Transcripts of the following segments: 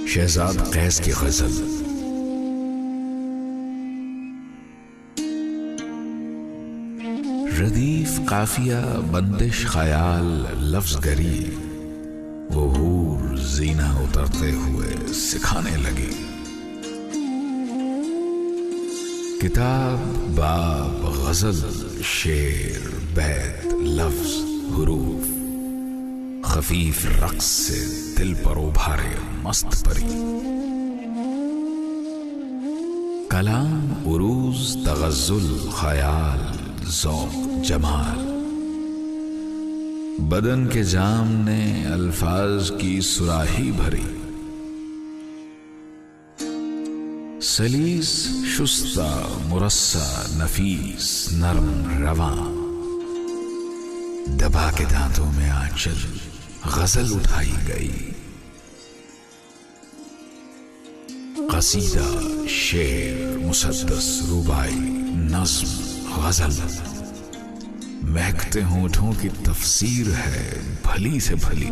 शहजाद कैस की गजल। रदीफ काफिया बंदिश ख्याल लफ्ज गरी, वो हूर जीना उतरते हुए सिखाने लगी। किताब बाब गजल शेर बैत लफ्ज हुरूफ, खफीफ रक्स से दिल पर उभारे मस्त परी। कलाम उरूज तगज़्ज़ुल ख्याल ज़ौक़ जमाल, बदन के जाम ने अल्फाज की सुराही भरी। सलीस शुस्ता मुरस्सा नफीस नरम रवां, दबा के दांतों में आंचल गजल उठाई गई। कसीदा शेर मुसद्दस रुबाई नज्म गजल, महकते होठों की तफसीर है भली से भली।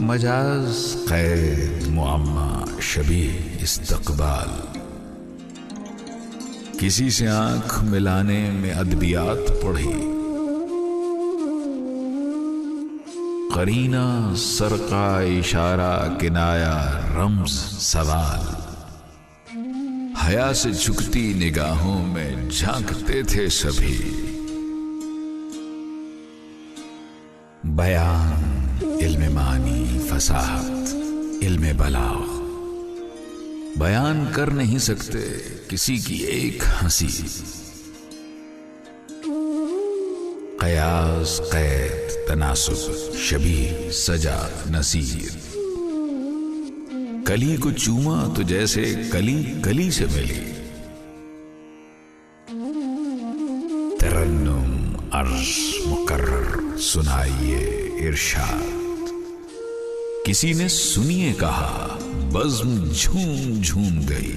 मजाज कैद मुअम्मा शबीह इस्तक़बाल, किसी से आंख मिलाने में अदबियात पढ़ी। करीना सरका इशारा किनाया रम्ज सवाल, हया से झुकती निगाहों में झांकते थे सभी। बयान इल्मे मानी फसाहत इल्मे बलाग, बयान कर नहीं सकते किसी की एक हंसी। कयास कैद तनासुब शबीह सजा नसीर, कली को चूमा तो जैसे कली कली से मिली। तरन्नुम अर्ज मुकर्रर सुनाइए इरशाद, किसी ने सुनिए कहा बज़्म झूम झूम गई।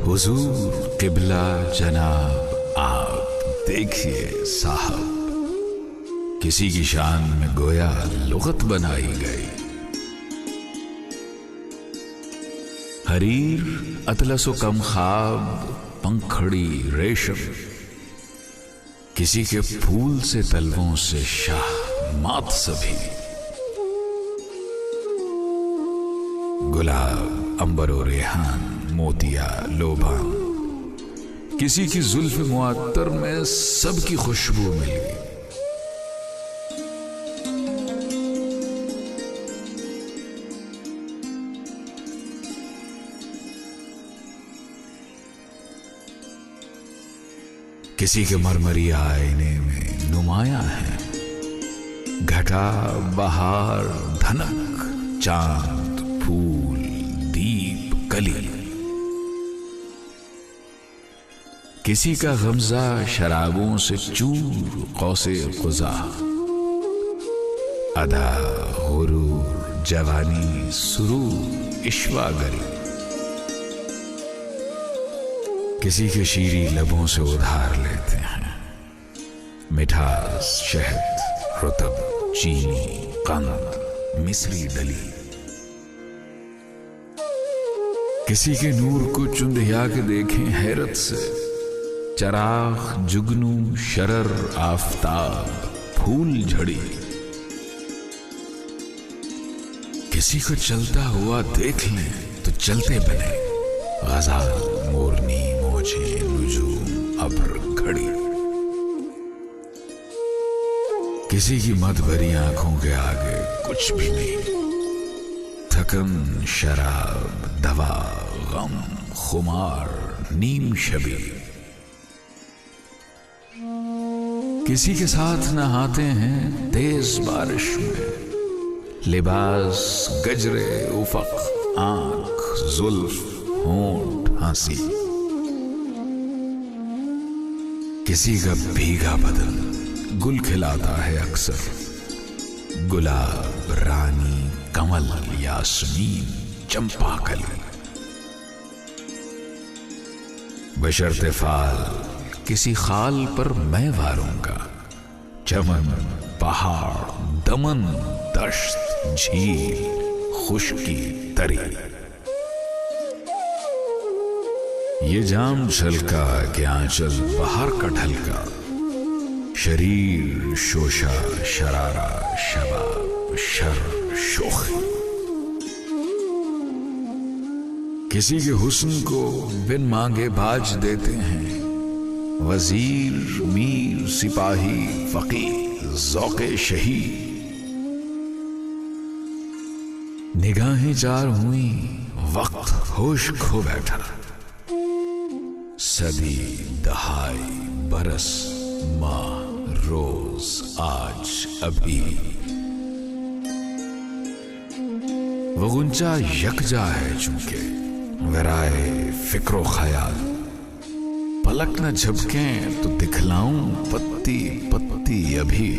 हुजूर किबला जनाब आप देखिए साहब, किसी की शान में गोया लुगत बनाई गई। हरीर अतलसो कम ख्वाब पंखड़ी रेशम, किसी के फूल से तलवों से शाह मात सभी। गुलाब अंबर और रेहान मोतिया लोबान, किसी की जुल्फ मुअत्तर में सबकी खुशबू मिल गई। किसी के मरमरी आईने में नुमाया है, घटा बहार धनक चांद फूल दीप कली। किसी का गमजा शराबों से चूर कौसे कुज़ा, अदा गुरूर जवानी सुरूर इश्वागरी। किसी के शीरी लबों से उधार लेते हैं मिठास शहद रुतब चीनी कंद मिस्री डली। किसी के नूर को चुंधिया के देखें हैरत से, चराग जुगनू शरर आफताब फूल झड़ी। किसी को चलता हुआ देख लें तो चलते बने, गज़ाल मोरनी मोजे नुजूम अब्र घड़ी। किसी की मद भरी आंखों के आगे कुछ भी नहीं, थकन शराब दवा गम खुमार नीम शबी। किसी के साथ नहाते हैं तेज बारिश में, लिबास गजरे उफक आंख जुल्फ होंठ हंसी। किसी का भीगा बदन गुल खिलाता है अक्सर, गुलाब रानी कमल यास्मीन चंपा कली। बशर्ते फाल किसी खाल पर मैं वारूंगा, चमन पहाड़, दमन, दश्त, झील, खुशकी, तरी। ये जाम छलका के आंचल बाहर का ढलका, शरीर शोशा, शरारा, शबाब, शर, शोखी। किसी के हुस्न को बिन मांगे बाज देते हैं वजीर, मीर, सिपाही, फकीर, ज़ौक़े शहीद। निगाहें चार हुई, वक्त होश खो बैठा। सदी, दहाई, बरस, माह, रोज, आज, अभी। वो गुंजा यकजा है चूंकि वराए फिक्रो ख्याल। पलक न झपकें तो दिखलाऊं पत्ती पत्ती अभी।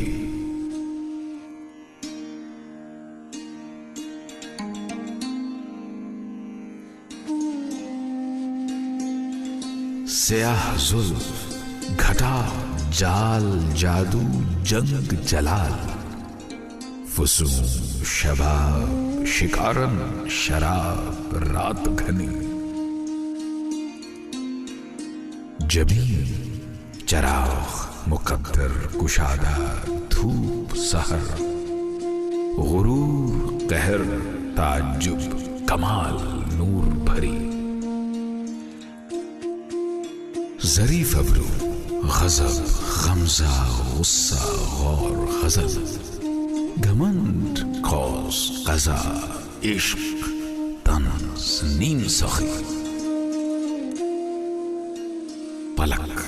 स्याह जुल्फ, घटा, जाल, जादू, जंग, जलाल। फुसूम, शबाब, शिकारन, शराब, रात घनी। जबीन, चराग, मुकद्दर, कुशादा, धूप, सहर। गुरूर, कहर, ताज्जुब, कमाल, नूर भरी। ज़रीफ़ अबरू, गज़ब, गमज़ा, गुस्सा, गौर, गज़ल। घमंड, कौस, क़ज़ा, इश्क, तन्ज़, नीम सखी। पलक,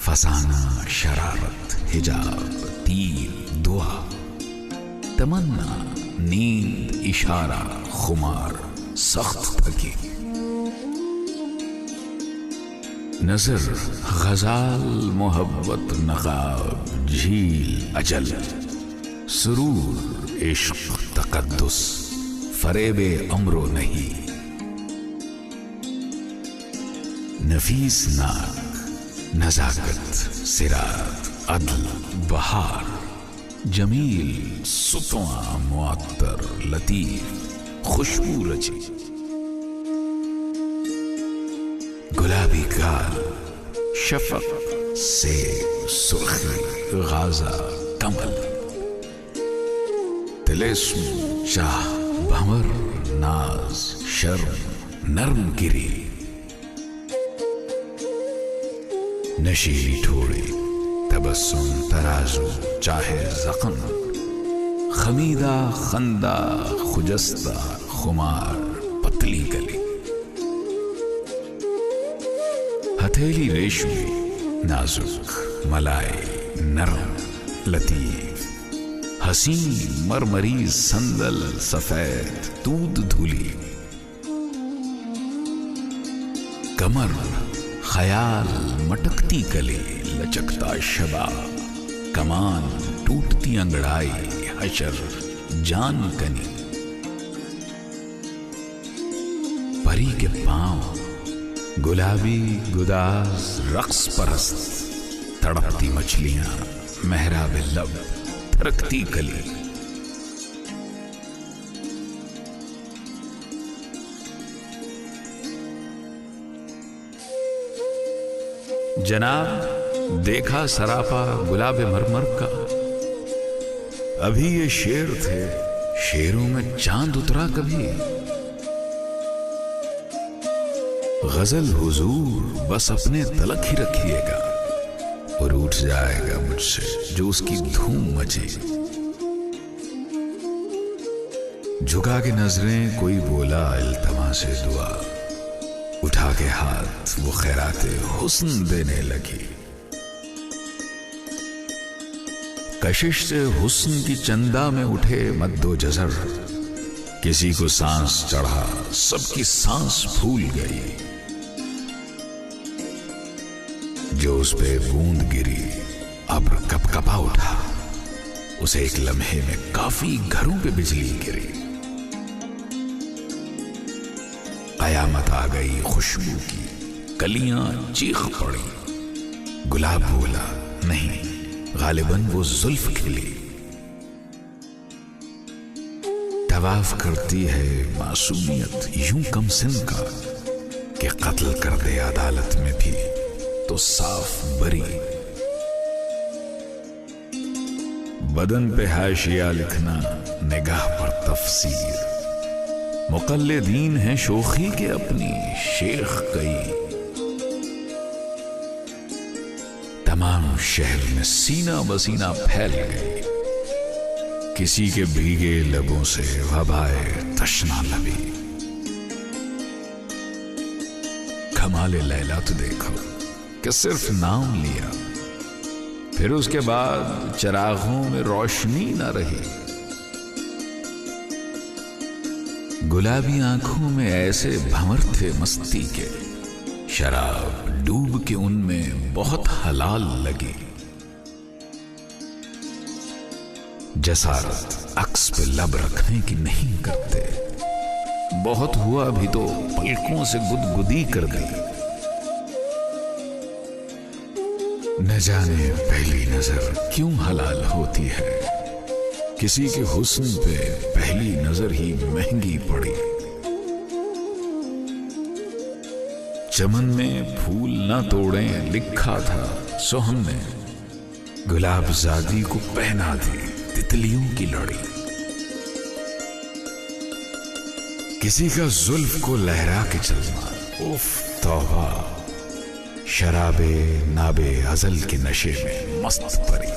फसाना, शरारत, हिजाब, तीर, दुआ। तमन्ना, नींद, इशारा, खुमार, सख्त थकी। नजर, गज़ाल, मोहब्बत, नकाब, झील, अजल। सुरूर, इश्क, तकद्दुस, फरेबे अमरो नहीं। नफीस नाक, नजाकत, सिरात, अदल, बहार। जमील, सुतवा, मुअत्तर, लतीफ, खुशबू रची। गुलाबी गाल, शफक, सेब, सुर्खी, गाजा, कमल। तिलिस्म, चाह, भंवर, नाज, शर्म, नर्म गिरी। नशीली ठोड़ी, तबस्सुम, तराजू, चाहे ज़ख्म। खमीदा, खंदा, खुजस्ता, खुमार, पतली गली। हथेली रेशमी, नाजुक, मलाई, नरम, लतीफ। हसीन, मरमरी, संदल, सफेद, दूध धुली। कमर, ख्याल, मटकती कली, लचकता शबाब। कमान, टूटती अंगड़ाई, हशर, जान कनी। परी के पांव, गुलाबी, गुदाज, रक्स परस्त। तड़पती मछलियां, मेहराब लब, रखती कली। जनाब, देखा सरापा गुलाबे मरमर का। अभी ये शेर थे, शेरों में चांद उतरा कभी। गजल हुजूर बस अपने तलक ही रखिएगा, और उठ जाएगा मुझसे जो उसकी धूम मची। झुका के नजरें कोई बोला इल्तमा से दुआ। उठा के हाथ वो खैराते हुस्न देने लगी। कशिश से हुस्न की चंदा में उठे मद्दो जज़र। किसी को सांस चढ़ा, सबकी सांस फूल गई। जो उस पे बूंद गिरी, अब्र कपकपा उठा। उसे एक लम्हे में काफी घरों पे बिजली गिरी। कयामत आ गई खुशबू की, कलियां चीख पड़ी। गुलाब बोला, नहीं गालिबन वो जुल्फ खिली। तवाफ करती है मासूमियत यूं कम सिन का कि कत्ल कर दे अदालत में भी तो साफ बरी। बदन पे हाशिया लिखना, निगाह पर तफसीर, मुकल्लिदीन है शोखी के अपनी शेख कई। तमाम शहर में सीना बसीना फैल गई, किसी के भीगे लबों से वबाए तशना लबी। कमाले लैला तो देखो कि सिर्फ नाम लिया, फिर उसके बाद चिरागों में रोशनी न रही। गुलाबी आंखों में ऐसे भंवर थे मस्ती के, शराब डूब के उनमें बहुत हलाल लगी। जसारत अक्स पे लब रखने की नहीं करते, बहुत हुआ भी तो पलकों से गुदगुदी कर दी। न जाने पहली नजर क्यों हलाल होती है, किसी के हुस्न पे पहली नजर ही महंगी पड़ी। चमन में फूल ना तोड़ें लिखा था, सो हमने गुलाबजादी को पहना दी तितलियों की लड़ी। किसी का जुल्फ को लहरा के चलना, उफ तौबा, शराबे नाबे अजल के नशे में मस्त परी।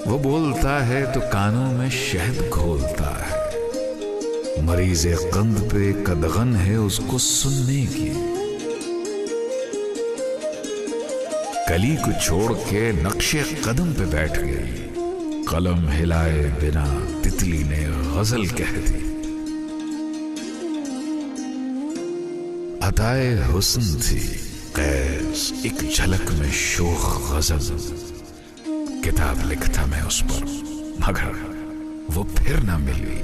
वो बोलता है तो कानों में शहद घोलता है, मरीज़े कंद पे कदगन है उसको सुनने की। कली को छोड़ के नक्शे कदम पे बैठ गई, कलम हिलाए बिना तितली ने गजल कह दी। अताए हुस्न थी कैस एक झलक में शोख गजल, किताब लिखता मैं उस पर मगर वो फिर ना मिली।